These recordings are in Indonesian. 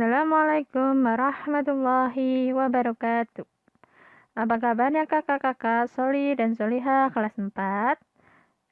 Assalamualaikum warahmatullahi wabarakatuh. Apa kabarnya kakak-kakak Soli dan Solihah kelas 4?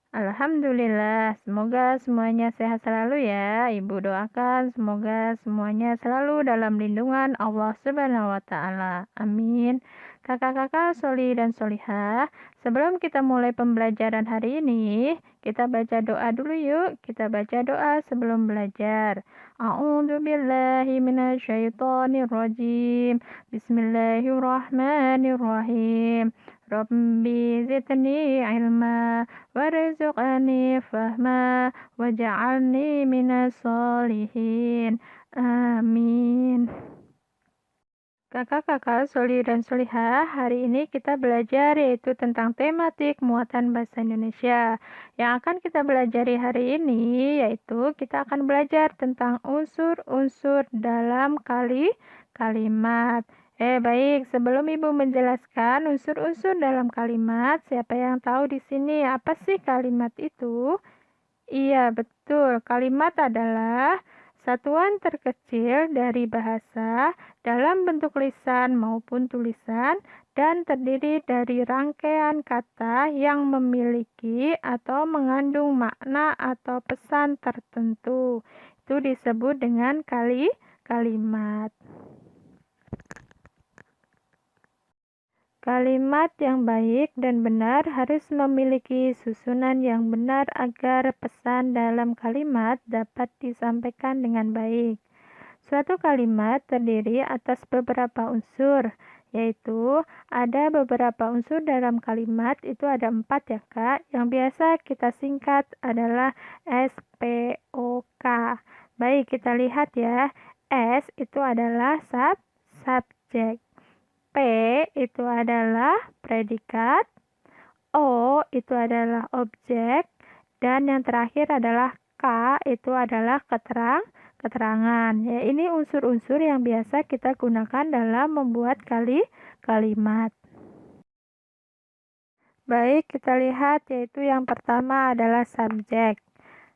Alhamdulillah, semoga semuanya sehat selalu ya. Ibu doakan semoga semuanya selalu dalam lindungan Allah Subhanahu wa taala. Amin. Kakak-kakak Soli dan Solihah, sebelum kita mulai pembelajaran hari ini, kita baca doa dulu yuk. Kita baca doa sebelum belajar. A'udzu billahi minasyaitonir rajim. Bismillahirrahmanirrahim. Rabbi zidni ilma warzuqni fahma waj'alni minas solihin. Amin. Kakak-kakak Soli dan Solihah, hari ini kita belajar yaitu tentang tematik muatan bahasa Indonesia. Yang akan kita belajari hari ini yaitu kita akan belajar tentang unsur-unsur dalam kalimat. Baik, sebelum Ibu menjelaskan unsur-unsur dalam kalimat, siapa yang tahu di sini apa sih kalimat itu? Iya, betul. Kalimat adalah satuan terkecil dari bahasa dalam bentuk lisan maupun tulisan dan terdiri dari rangkaian kata yang memiliki atau mengandung makna atau pesan tertentu. Itu disebut dengan kalimat. Kalimat yang baik dan benar harus memiliki susunan yang benar agar pesan dalam kalimat dapat disampaikan dengan baik. Suatu kalimat terdiri atas beberapa unsur, yaitu ada beberapa unsur dalam kalimat, itu ada 4 ya Kak, yang biasa kita singkat adalah SPOK. Baik, kita lihat ya, S itu adalah subjek. P itu adalah predikat, O itu adalah objek, dan yang terakhir adalah K itu adalah keterangan. Ya, ini unsur-unsur yang biasa kita gunakan dalam membuat kalimat. Baik, kita lihat yaitu yang pertama adalah subjek.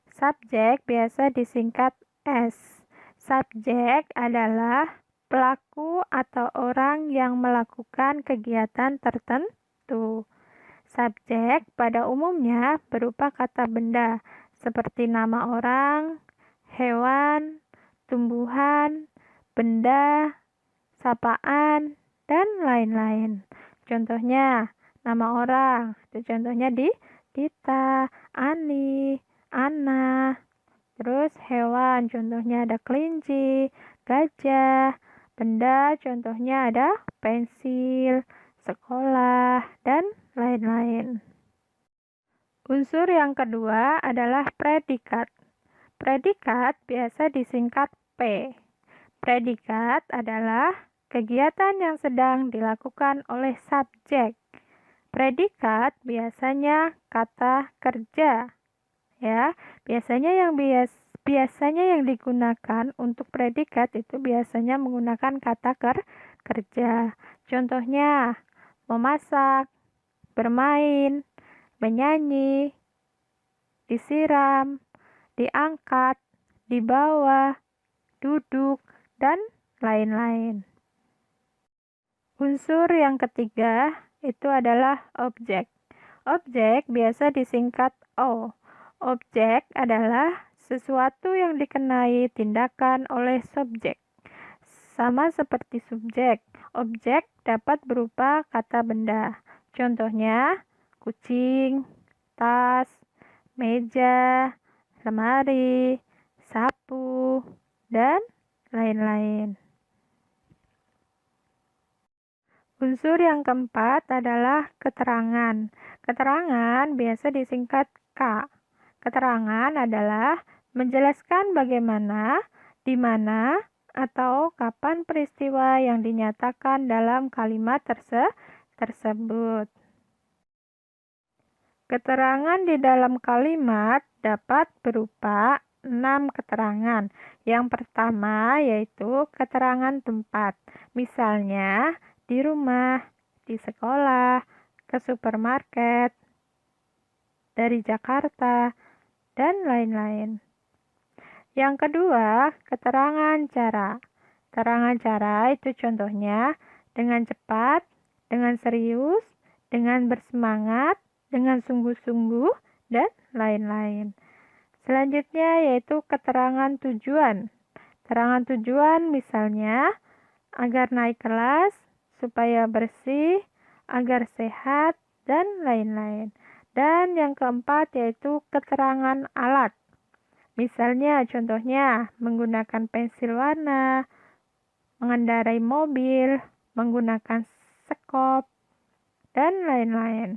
Subjek biasa disingkat S. Subjek adalah pelaku atau orang yang melakukan kegiatan tertentu. Subjek pada umumnya berupa kata benda seperti nama orang, hewan, tumbuhan, benda, sapaan, dan lain-lain. Contohnya, nama orang. Itu contohnya di Dita, Ani, Ana. Terus hewan, contohnya ada kelinci, gajah. Benda, contohnya ada pensil, sekolah, dan lain-lain. Unsur yang kedua adalah predikat. Predikat biasa disingkat P. Predikat adalah kegiatan yang sedang dilakukan oleh subjek. Predikat biasanya kata kerja. Ya, biasanya yang digunakan untuk predikat itu biasanya menggunakan kata kerja. Contohnya, memasak, bermain, menyanyi, disiram, diangkat, dibawa, duduk, dan lain-lain. Unsur yang ketiga itu adalah objek. Objek biasa disingkat O. Objek adalah sesuatu yang dikenai tindakan oleh subjek. Sama seperti subjek, objek dapat berupa kata benda. Contohnya, kucing, tas, meja, lemari, sapu, dan lain-lain. Unsur yang keempat adalah keterangan. Keterangan biasa disingkat K. Keterangan adalah menjelaskan bagaimana, di mana, atau kapan peristiwa yang dinyatakan dalam kalimat tersebut. Keterangan di dalam kalimat dapat berupa 6 keterangan. Yang pertama yaitu keterangan tempat. Misalnya di rumah, di sekolah, ke supermarket, dari Jakarta, dan lain-lain. Yang kedua, keterangan cara. Keterangan cara itu contohnya dengan cepat, dengan serius, dengan bersemangat, dengan sungguh-sungguh, dan lain-lain. Selanjutnya yaitu keterangan tujuan. Keterangan tujuan misalnya agar naik kelas, supaya bersih, agar sehat, dan lain-lain. Dan yang keempat yaitu keterangan alat. Misalnya contohnya menggunakan pensil warna, mengendarai mobil, menggunakan sekop, dan lain-lain.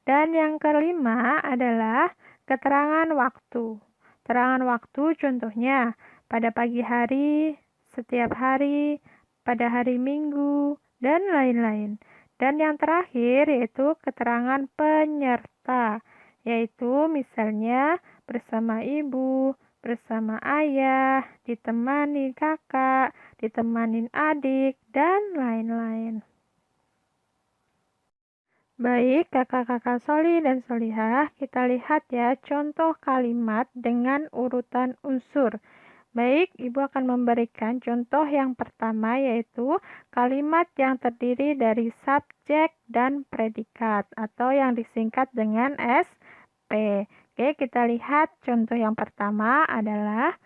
Dan yang kelima adalah keterangan waktu. Keterangan waktu contohnya pada pagi hari, setiap hari, pada hari Minggu, dan lain-lain. Dan yang terakhir yaitu keterangan penyerta, yaitu misalnya bersama ibu, bersama ayah, ditemani kakak, ditemani adik, dan lain-lain. Baik, kakak-kakak Soli dan Solihah, kita lihat ya contoh kalimat dengan urutan unsur. Baik, Ibu akan memberikan contoh yang pertama yaitu kalimat yang terdiri dari subjek dan predikat atau yang disingkat dengan SP. Oke, kita lihat contoh yang pertama adalah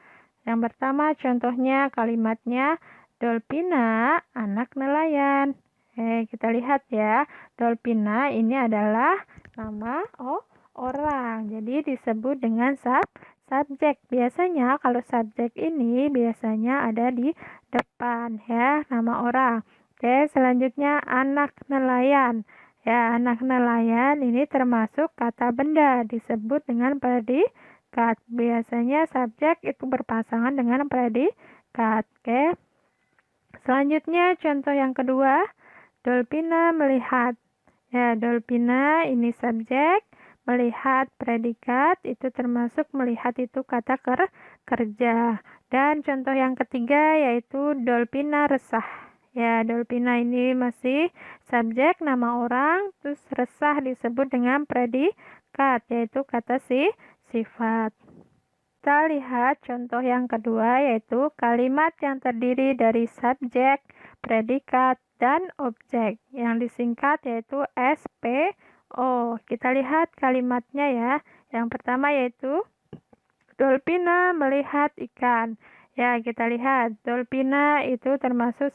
contohnya kalimatnya Dolpina, anak nelayan. Kita lihat ya, Dolpina ini adalah nama orang. Jadi disebut dengan subjek. Biasanya kalau subjek ini biasanya ada di depan ya, nama orang. Oke, selanjutnya anak nelayan. Ya, anak nelayan ini termasuk kata benda, disebut dengan predikat. Biasanya subjek itu berpasangan dengan predikat. Oke. Selanjutnya contoh yang kedua, Dolpina melihat. Ya, Dolpina ini subjek, melihat predikat, itu termasuk melihat itu kata kerja. Dan contoh yang ketiga yaitu Dolpina resah. Ya, Dolpina ini masih subjek nama orang, terus resah disebut dengan predikat, yaitu kata sifat. Kita lihat contoh yang kedua yaitu kalimat yang terdiri dari subjek, predikat, dan objek yang disingkat yaitu SPO. Kita lihat kalimatnya ya. Yang pertama yaitu Dolpina melihat ikan. Ya, kita lihat Dolpina itu termasuk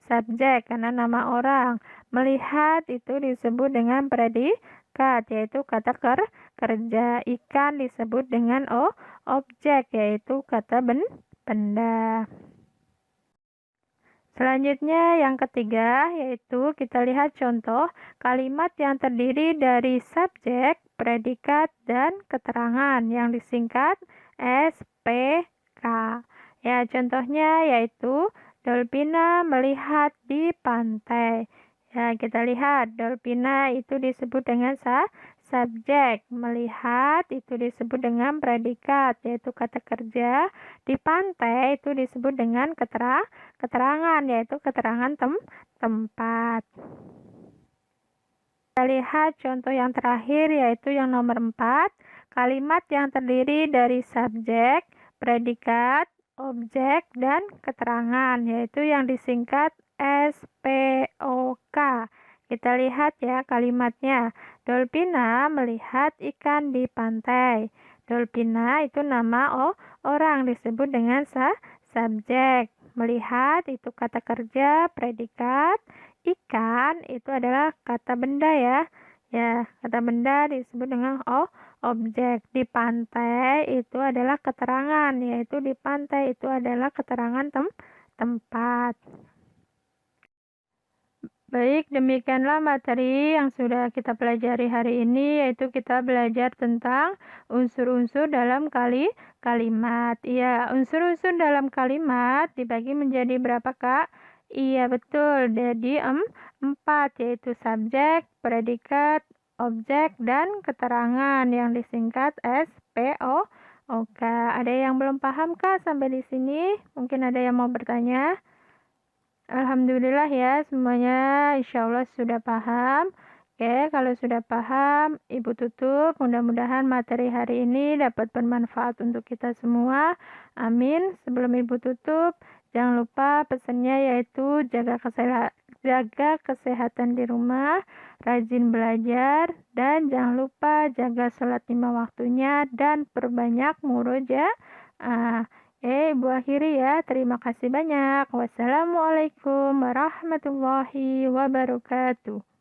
subjek karena nama orang. Melihat itu disebut dengan predikat yaitu kata kerja. Ikan disebut dengan objek yaitu kata benda. Selanjutnya yang ketiga yaitu kita lihat contoh kalimat yang terdiri dari subjek, predikat, dan keterangan yang disingkat SPK. Ya, contohnya yaitu Dolpina melihat di pantai. Ya, kita lihat Dolpina itu disebut dengan subjek, melihat itu disebut dengan predikat yaitu kata kerja, di pantai itu disebut dengan keterangan yaitu keterangan tempat. Kita lihat contoh yang terakhir yaitu yang nomor 4, kalimat yang terdiri dari subjek, predikat, objek, dan keterangan yaitu yang disingkat SPOK. Kita lihat ya kalimatnya. Dolpina melihat ikan di pantai. Dolpina itu nama orang disebut dengan subjek. Melihat itu kata kerja, predikat. Ikan itu adalah kata benda ya. Ya, kata benda disebut dengan objek. Di pantai itu adalah keterangan, yaitu di pantai itu adalah keterangan tempat. Baik, demikianlah materi yang sudah kita pelajari hari ini, yaitu kita belajar tentang unsur-unsur dalam kalimat. Iya, unsur-unsur dalam kalimat dibagi menjadi berapa, Kak? Iya, betul. Jadi 4, yaitu subjek, predikat, objek, dan keterangan yang disingkat SPO. Oke, ada yang belum paham, Kak, sampai di sini? Mungkin ada yang mau bertanya? Alhamdulillah ya, semuanya insya Allah sudah paham. Oke, kalau sudah paham, Ibu tutup. Mudah-mudahan materi hari ini dapat bermanfaat untuk kita semua. Amin. Sebelum Ibu tutup, Jangan lupa pesannya yaitu jaga kesehatan di rumah, rajin belajar, dan jangan lupa jaga sholat 5 waktunya dan perbanyak murojaah. Ibu akhiri ya. Terima kasih banyak. Wassalamualaikum warahmatullahi wabarakatuh.